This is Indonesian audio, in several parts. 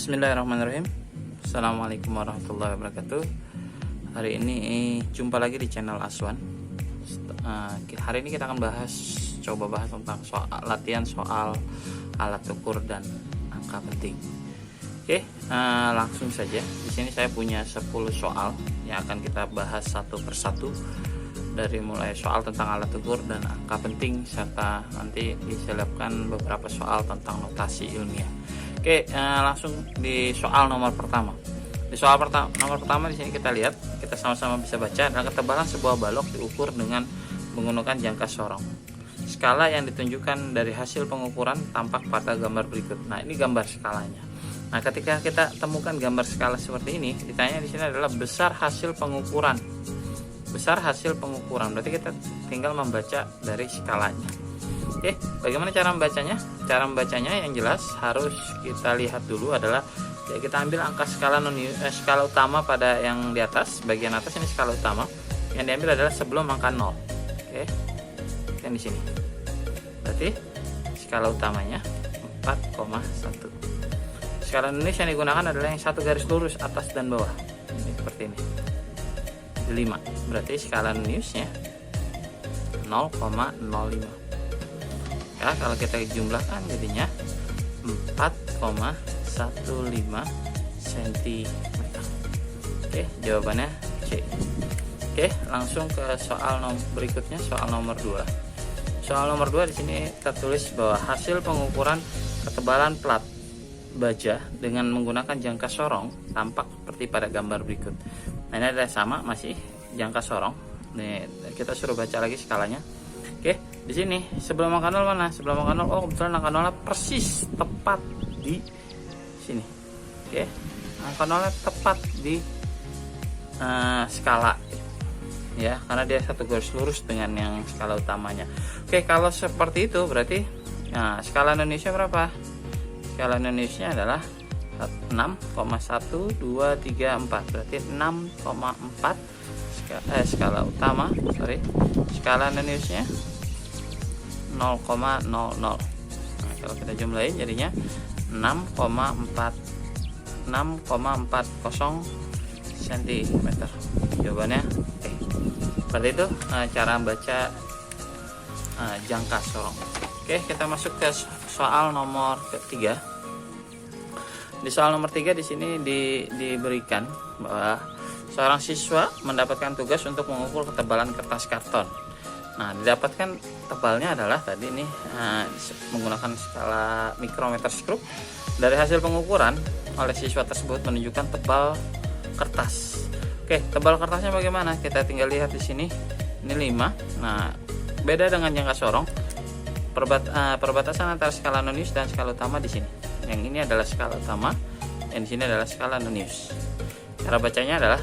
Bismillahirrahmanirrahim. Assalamualaikum warahmatullahi wabarakatuh. Hari ini jumpa lagi di channel Aswan. Hari ini kita akan coba bahas tentang latihan soal alat ukur dan angka penting. Oke, langsung saja. Di sini saya punya 10 soal yang akan kita bahas satu persatu, dari mulai soal tentang alat ukur dan angka penting, serta nanti diselipkan beberapa soal tentang notasi ilmiah. Oke, langsung di soal nomor pertama. Di soal nomor pertama di sini kita lihat, kita sama-sama bisa baca, adalah ketebalan sebuah balok diukur dengan menggunakan jangka sorong. Skala yang ditunjukkan dari hasil pengukuran tampak pada gambar berikut. Nah, ini gambar skalanya. Nah, ketika kita temukan gambar skala seperti ini, ditanya di sini adalah besar hasil pengukuran. Besar hasil pengukuran, berarti kita tinggal membaca dari skalanya. Oke, bagaimana cara membacanya? Cara membacanya yang jelas harus kita lihat dulu adalah, ya, kita ambil angka skala skala utama pada yang di atas, bagian atas ini skala utama. Yang diambil adalah sebelum angka 0. Oke. Yang di sini. Berarti skala utamanya 4,1. Skala Indonesia yang digunakan adalah yang satu garis lurus atas dan bawah. Ini seperti ini. 5. Berarti skala Indonesia 0,05. Ya, kalau kita jumlahkan jadinya 4,15 cm. Oke, jawabannya C. Oke, langsung ke soal berikutnya, soal nomor 2. Soal nomor 2 di sini tertulis bahwa hasil pengukuran ketebalan plat baja dengan menggunakan jangka sorong tampak seperti pada gambar berikut. Nah, ini adalah sama, masih jangka sorong. Nih, kita suruh baca lagi skalanya. Oke, di sini sebelum angka 0 mana? Sebelum angka 0, oh kebetulan angka 0 persis tepat di sini. Oke, angka 0 tepat di skala, ya, karena dia satu garis lurus dengan yang skala utamanya. Oke, kalau seperti itu berarti, nah, skala Indonesia berapa? Skala Indonesia adalah 6,1234, berarti 6,4 skala utama, skala Indonesia 0,00. Nah, kalau kita jumlahin jadinya 6,40 cm. Jawabannya seperti itu cara membaca jangka sorong. Oke, kita masuk ke soal nomor ketiga. Di soal nomor 3 di sini diberikan bahwa seorang siswa mendapatkan tugas untuk mengukur ketebalan kertas karton. Nah, didapatkan tebalnya adalah tadi ini menggunakan skala mikrometer skrup. Dari hasil pengukuran oleh siswa tersebut menunjukkan tebal kertas. Oke, tebal kertasnya bagaimana? Kita tinggal lihat di sini. Ini 5. Nah, beda dengan jangka sorong. Perbatasan antara skala nonius dan skala utama di sini. Yang ini adalah skala utama, dan di sini adalah skala nonius. Cara bacanya adalah,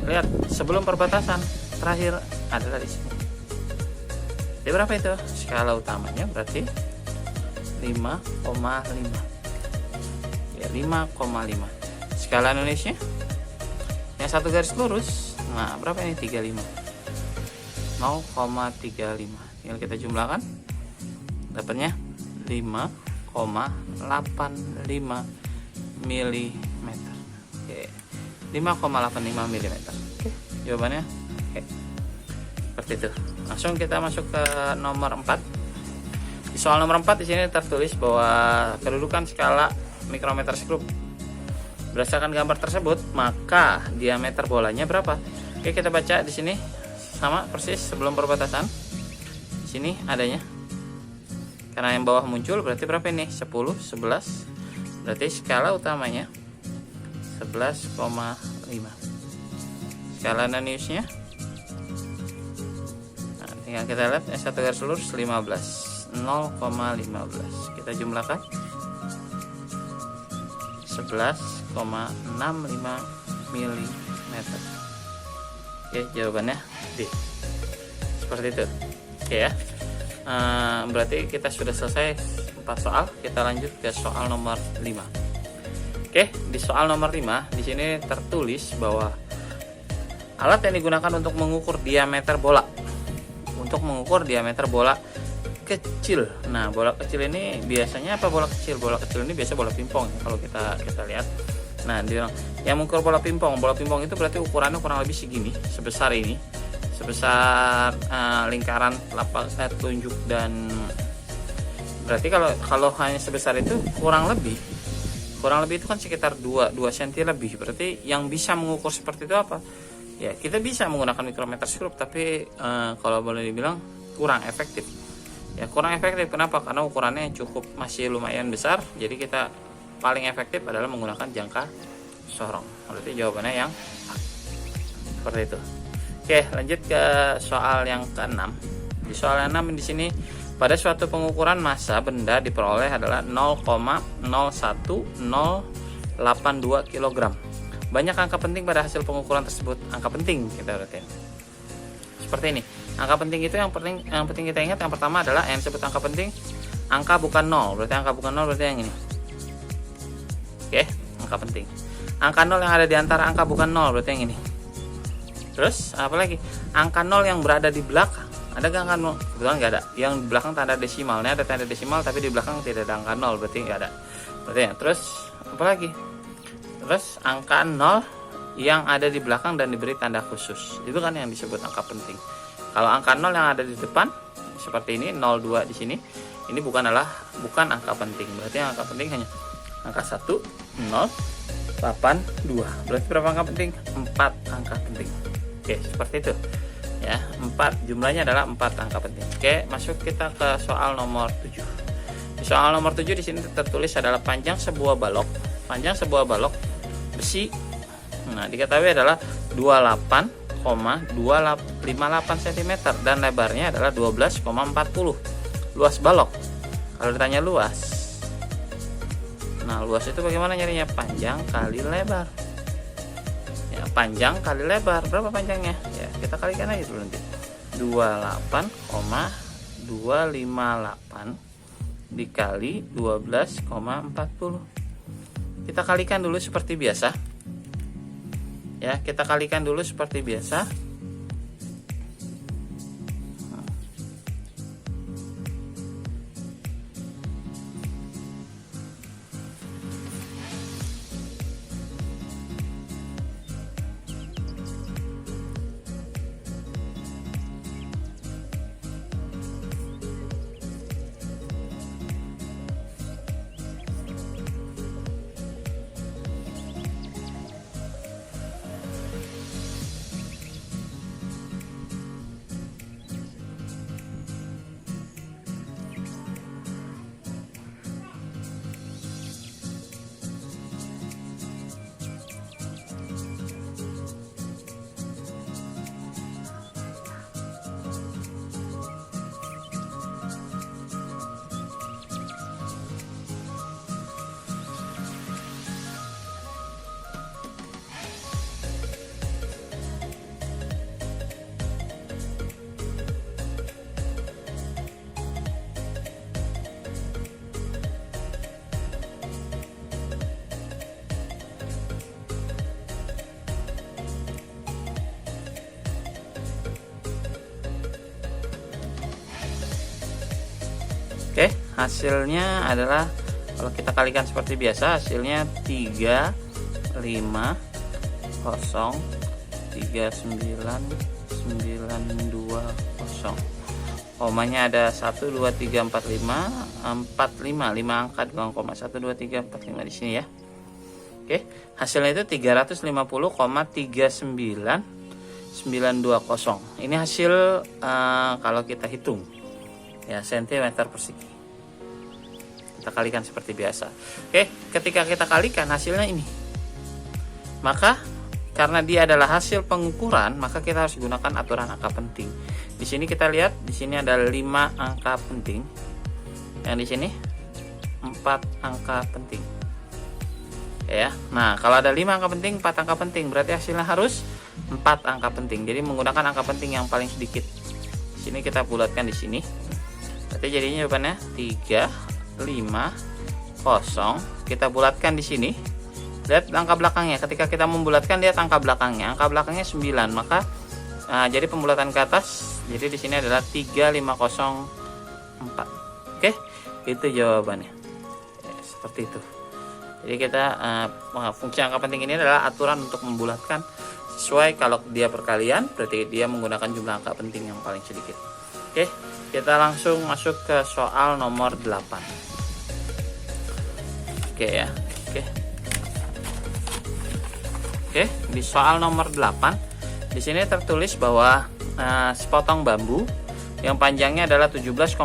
lihat sebelum perbatasan terakhir adalah di sini. Jadi berapa itu? Skala utamanya berarti 5,5. Ya, 5,5. Skala Indonesia yang satu garis lurus. Nah, berapa ini? 35. 0,35. Tinggal kita jumlahkan. Dapatnya 5,85 mm. Oke. 5,85 mm. Oke, jawabannya oke. Seperti itu. Langsung kita masuk ke nomor 4. Di soal nomor 4 di sini tertulis bahwa kedudukan skala mikrometer skrup. Berdasarkan gambar tersebut, maka diameter bolanya berapa? Oke, kita baca di sini sama persis sebelum perbatasan. Di sini adanya. Karena yang bawah muncul berarti berapa ini? 10, 11. Berarti skala utamanya 11,5. Skala noniusnya, nah, tinggal kita lihat satu garis lurus 15, 0,15. Kita jumlahkan 11,65 mm. Oke, jawabannya D. Seperti itu. Oke, ya. Berarti kita sudah selesai 4 soal. Kita lanjut ke soal nomor 5. Oke, di soal nomor 5 di sini tertulis bahwa alat yang digunakan untuk mengukur diameter bola. Untuk mengukur diameter bola kecil. Nah, bola kecil ini biasanya apa bola kecil? Bola kecil ini biasa bola pingpong ya, kalau kita lihat. Nah, dia bilang yang mengukur bola pingpong itu berarti ukurannya kurang lebih segini, sebesar ini, sebesar lingkaran telapak telunjuk, dan berarti kalau hanya sebesar itu kurang lebih itu kan sekitar 2 cm lebih. Berarti yang bisa mengukur seperti itu apa? Ya, kita bisa menggunakan mikrometer skrup, tapi kalau boleh dibilang kurang efektif. Ya, kurang efektif kenapa? Karena ukurannya cukup masih lumayan besar. Jadi kita paling efektif adalah menggunakan jangka sorong. Berarti jawabannya yang seperti itu. Oke, lanjut ke soal yang ke-6. Di soal yang 6 di sini, pada suatu pengukuran massa benda diperoleh adalah 0,01082 kg. Banyak angka penting pada hasil pengukuran tersebut. Angka penting kita berarti seperti ini. Angka penting itu yang penting kita ingat, yang pertama adalah yang disebut angka penting, angka bukan 0. Berarti angka bukan 0 berarti yang ini. Oke, angka penting. Angka 0 yang ada di antara angka bukan 0 berarti yang ini. Terus apa lagi? Angka 0 yang berada di belakang. Ada gak angka 0? Kebetulan nggak ada. Yang di belakang tanda desimalnya ada tanda desimal, tapi di belakang tidak ada angka 0, berarti nggak ada. Berarti ya. Terus apa lagi? Terus angka 0 yang ada di belakang dan diberi tanda khusus. Itu kan yang disebut angka penting. Kalau angka 0 yang ada di depan seperti ini, 02 di sini, ini bukan angka penting. Berarti yang angka penting hanya angka 1, 0, 8, 2. Berarti berapa angka penting? 4 angka penting. Oke, seperti itu. Ya, 4 jumlahnya adalah 4 angka penting. Oke, masuk kita ke soal nomor 7. Di soal nomor 7 di sini tertulis adalah panjang sebuah balok. Panjang sebuah balok besi, nah, diketahui adalah 28,258 cm dan lebarnya adalah 12,40. Luas balok. Kalau ditanya luas, nah, luas itu bagaimana nyarinya? Panjang kali lebar. Ya, panjang kali lebar. Berapa panjangnya? Ya, kita kalikan aja dulu nanti. 28,258 dikali 12,40. Kita kalikan dulu seperti biasa. Ya, kita kalikan dulu seperti biasa. Oke, hasilnya adalah kalau kita kalikan seperti biasa, hasilnya 3,5,0,39,920. Komanya ada 1 2 3 4 5 4 5 5 angka di bawah koma 1 2 3 4 5 di sini ya. Oke, hasilnya itu 350,39920. Ini hasil kalau kita hitung ya, sentimeter persegi. Kita kalikan seperti biasa. Oke, ketika kita kalikan hasilnya ini, maka karena dia adalah hasil pengukuran, maka kita harus gunakan aturan angka penting. Di sini kita lihat, di sini ada 5 angka penting. Yang di sini 4 angka penting. Ya. Nah, kalau ada 5 angka penting, 4 angka penting, berarti hasilnya harus 4 angka penting. Jadi menggunakan angka penting yang paling sedikit. Di sini kita bulatkan di sini. Berarti jadinya jawabannya 3 5 0. Kita bulatkan di sini. Lihat angka belakangnya. Ketika kita membulatkan, lihat angka belakangnya. Angka belakangnya 9, maka jadi pembulatan ke atas. Jadi di sini adalah 3504. Oke, itu jawabannya. Ya, seperti itu. Jadi kita fungsi angka penting ini adalah aturan untuk membulatkan sesuai. Kalau dia perkalian berarti dia menggunakan jumlah angka penting yang paling sedikit. Oke, kita langsung masuk ke soal nomor 8. Oke ya. Oke, di soal nomor 8 di sini tertulis bahwa sepotong bambu yang panjangnya adalah 17,55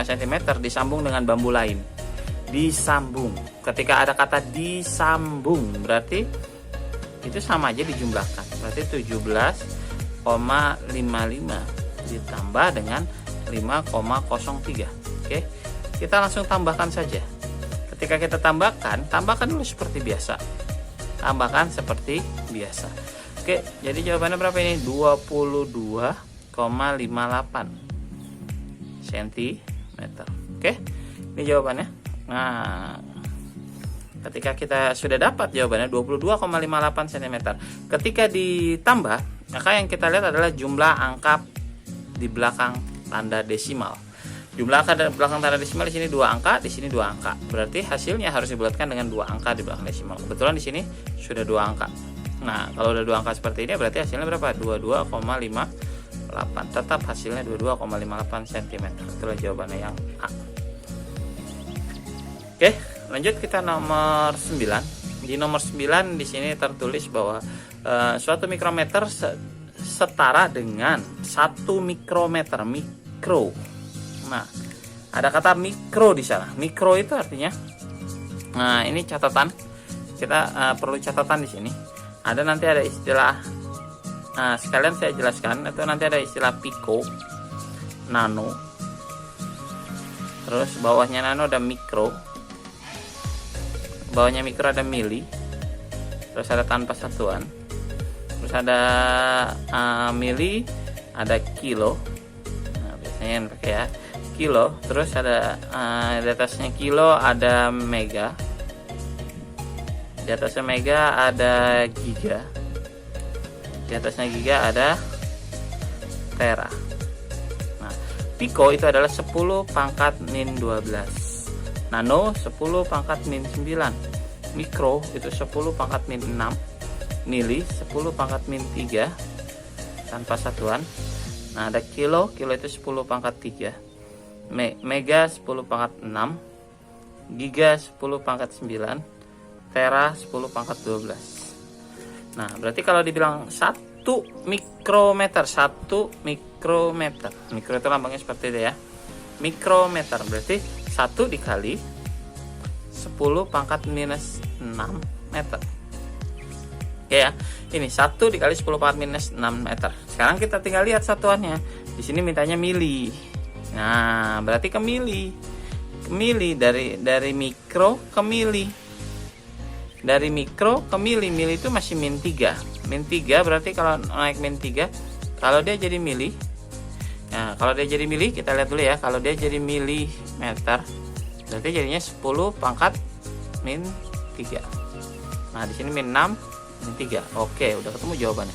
cm disambung dengan bambu lain. Disambung. Ketika ada kata disambung berarti itu sama aja dijumlahkan. Berarti 17,55 ditambah dengan 5,03. Oke. Kita langsung tambahkan saja. Ketika kita tambahkan dulu seperti biasa. Tambahkan seperti biasa. Oke, jadi jawabannya berapa ini? 22,58 cm. Oke. Ini jawabannya. Nah, ketika kita sudah dapat jawabannya 22,58 cm, ketika ditambah, maka yang kita lihat adalah jumlah angka di belakang tanda desimal. Jumlah angka di belakang tanda desimal di sini 2 angka, di sini 2 angka. Berarti hasilnya harus dibulatkan dengan 2 angka di belakang desimal. Kebetulan di sini sudah 2 angka. Nah, kalau udah 2 angka seperti ini berarti hasilnya berapa? 22,58. Tetap hasilnya 22,58 cm. Itulah jawabannya yang A. Oke, lanjut kita nomor 9. Di nomor 9 di sini tertulis bahwa suatu mikrometer setara dengan 1 mikrometer. Mikro. Nah, ada kata mikro di sana. Mikro itu artinya, nah ini catatan. Kita perlu catatan di sini. Nanti ada istilah. Nah, sekalian saya jelaskan. Itu nanti ada istilah piko, nano. Terus bawahnya nano ada mikro. Bawahnya mikro ada mili, terus ada tanpa satuan, terus ada mili, ada kilo. Nah, biasanya yang pakai ya kilo. Terus ada di atasnya kilo ada mega, di atasnya mega ada giga, di atasnya giga ada tera. Nah, piko itu adalah 10 pangkat min 12. Nano 10 pangkat min 9. Mikro itu 10 pangkat min 6. Mili 10 pangkat min 3 tanpa satuan. Nah, ada kilo itu 10 pangkat 3. Mega 10 pangkat 6. Giga 10 pangkat 9. Tera 10 pangkat 12. Nah, berarti kalau dibilang 1 mikrometer, 1 mikrometer. Mikro itu lambangnya seperti itu ya. Mikrometer berarti 1 dikali 10 pangkat minus 6 meter. Oke ya, ini 1 dikali 10 pangkat minus 6 meter. Sekarang kita tinggal lihat satuannya. Di sini mintanya mili. Nah, berarti ke mili. Ke mili dari mikro ke mili. Dari mikro ke mili. Mili itu masih min 3. Min 3 berarti kalau naik min 3, kalau dia jadi mili. Nah, kalau dia jadi mili, kita lihat dulu ya. Kalau dia jadi milimeter, berarti jadinya 10 pangkat min 3. Nah, di sini min 6, min 3. Oke, udah ketemu jawabannya.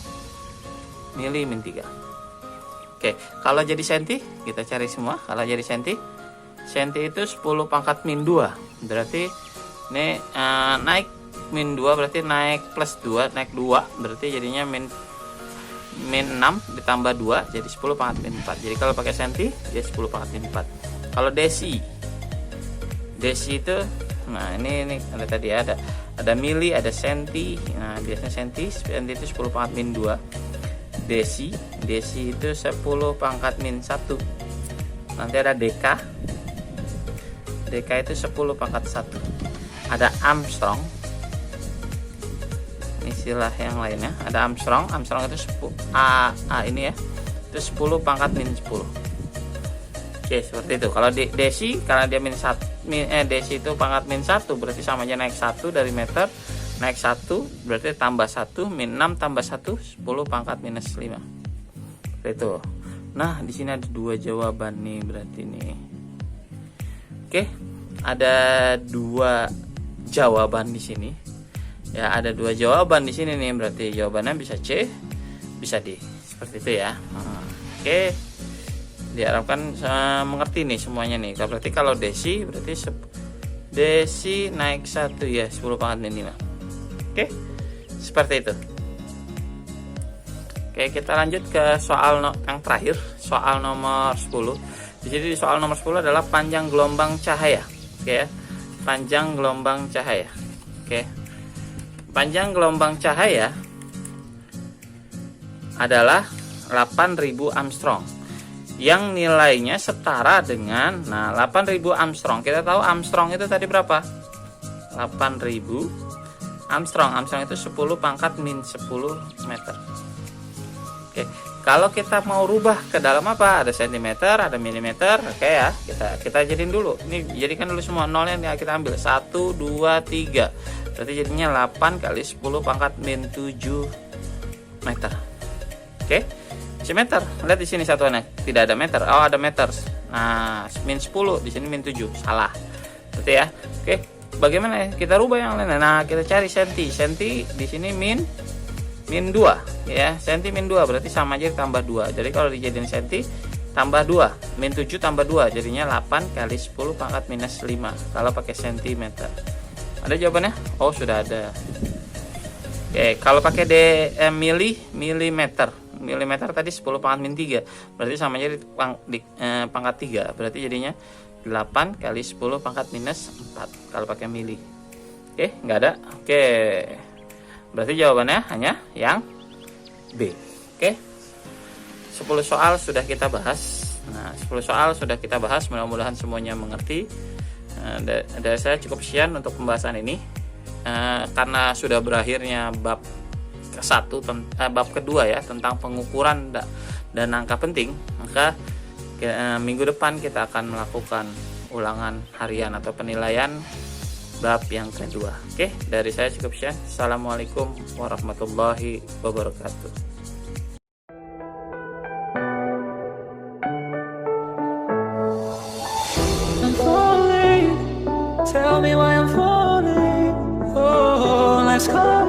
Mili min 3. Oke, kalau jadi senti, kita cari semua. Kalau jadi senti, senti itu 10 pangkat min 2. Berarti ini naik min 2, berarti naik plus 2, naik 2, berarti jadinya min 6 ditambah 2 jadi 10 pangkat min 4. Jadi kalau pakai senti dia 10 pangkat min 4. Kalau desi itu, nah ini ada tadi ada mili, ada senti. Nah, biasanya senti itu 10 pangkat min 2. Desi itu 10 pangkat min 1. Nanti ada deka itu 10 pangkat 1. Ada Armstrong, istilah yang lainnya. Ada Armstrong itu 10 ini ya, itu 10 pangkat min 10. Oke, seperti itu. Kalau desi, karena dia desi itu pangkat min 1, berarti sama aja naik 1 dari meter. Naik 1 berarti tambah 1, min 6 tambah 1, 10 pangkat minus 5. Seperti itu. Nah, di sini ada 2 jawaban nih berarti nih. Oke, ada 2 jawaban di sini. Ya, ada 2 jawaban di sini nih, berarti jawabannya bisa C, bisa D. Seperti itu ya. Oke. Diharapkan mengerti nih semuanya nih. Berarti kalau desi berarti desi naik 1 ya, 10 pangkat min 5. Oke, seperti itu. Oke, kita lanjut ke soal yang terakhir, soal nomor 10. Jadi soal nomor 10 adalah panjang gelombang cahaya. Oke ya, panjang gelombang cahaya. Oke, panjang gelombang cahaya adalah 8000 Armstrong yang nilainya setara dengan 8000 Armstrong. Kita tahu Armstrong itu tadi berapa? 8000 Armstrong. Armstrong itu 10 pangkat min 10 meter. Oke, kalau kita mau rubah ke dalam apa? Ada sentimeter, ada milimeter. Oke ya, kita jadiin dulu. Ini jadikan dulu semua nolnya, kita ambil 1 2 3. Berarti jadinya 8 kali 10 pangkat min 7 meter. Oke, meter. Lihat di sini satuannya tidak ada meter. Oh, ada meter. Nah, min 10 di sini min 7. Salah. Berarti ya. Oke, bagaimana ya? Kita rubah yang lain. Nah, kita cari senti. Senti di sini min 2 ya. Senti min 2 berarti sama aja tambah 2. Jadi kalau dijadiin senti tambah 2, min 7 tambah 2 jadinya 8 kali 10 pangkat minus 5 kalau pakai sentimeter. Ada jawabannya? Oh, sudah ada. Oke, kalau pakai milimeter. Milimeter tadi 10 pangkat min 3 berarti sama aja di pangkat 3, berarti jadinya 8 kali 10 pangkat minus 4 kalau pakai mili. Oke, nggak ada. Oke, berarti jawabannya hanya yang B. Oke, 10 soal sudah kita bahas. Nah, 10 soal sudah kita bahas, mudah-mudahan semuanya mengerti. Dari saya cukup sekian untuk pembahasan ini. Karena sudah berakhirnya bab bab kedua ya, tentang pengukuran dan angka penting, maka minggu depan kita akan melakukan ulangan harian atau penilaian bab yang kedua. Oke, dari saya cukup sekian. Assalamualaikum warahmatullahi wabarakatuh. Tell me why I'm falling. Oh, let's go.